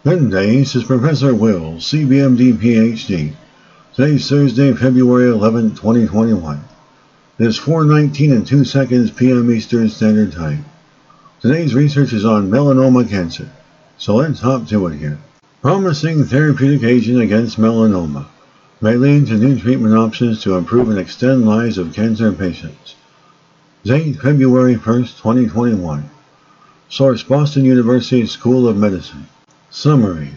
Good day, this is Professor Will, CBMD PhD. Today's Thursday, February 11, 2021. It is 4:19 and 2 seconds p.m. Eastern Standard Time. Today's research is on melanoma cancer, so let's hop to it here. Promising therapeutic agent against melanoma may lead to new treatment options to improve and extend lives of cancer patients. Date, February 1st, 2021. Source, Boston University School of Medicine. Summary.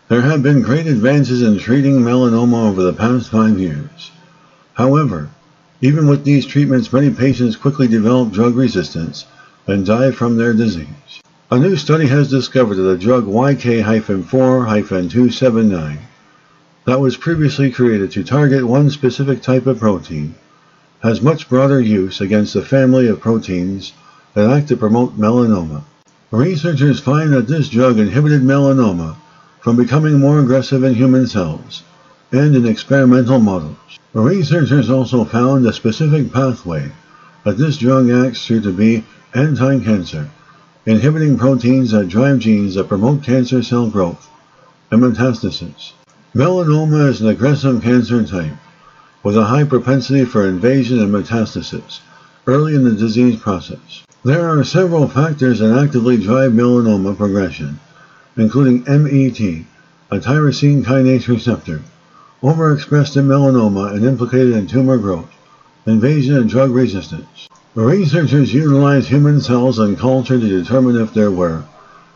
There have been great advances in treating melanoma over the past 5 years. However, even with these treatments, many patients quickly develop drug resistance and die from their disease. A new study has discovered that the drug YK-4-279 that was previously created to target one specific type of protein has much broader use against a family of proteins that act to promote melanoma. Researchers find that this drug inhibited melanoma from becoming more aggressive in human cells and in experimental models. The researchers also found a specific pathway that this drug acts through to be anti-cancer, inhibiting proteins that drive genes that promote cancer cell growth and metastasis. Melanoma is an aggressive cancer type with a high propensity for invasion and metastasis early in the disease process. There are several factors that actively drive melanoma progression, including MET, a tyrosine kinase receptor, overexpressed in melanoma and implicated in tumor growth, invasion, and drug resistance. The researchers utilized human cells and culture to determine if there were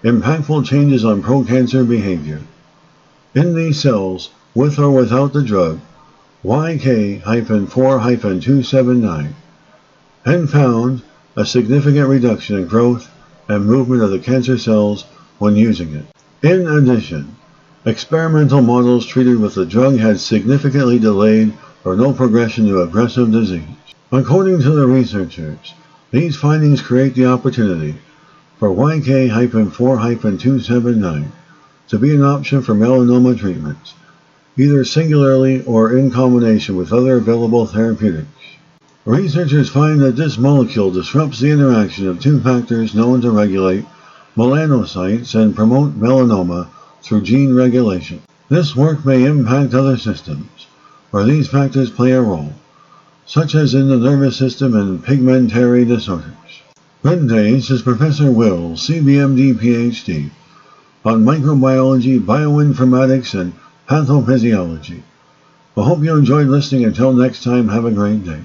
impactful changes on pro-cancer behavior in these cells with or without the drug YK-4-279, and found a significant reduction in growth and movement of the cancer cells when using it. In addition, experimental models treated with the drug had significantly delayed or no progression to aggressive disease. According to the researchers, these findings create the opportunity for YK-4-279 to be an option for melanoma treatments, either singularly or in combination with other available therapeutics. Researchers find that this molecule disrupts the interaction of two factors known to regulate melanocytes and promote melanoma through gene regulation. This work may impact other systems where these factors play a role, such as in the nervous system and pigmentary disorders. Good day, this is Professor Will, CBMD PhD, on microbiology, bioinformatics, and pathophysiology. I hope you enjoyed listening. Until next time, have a great day.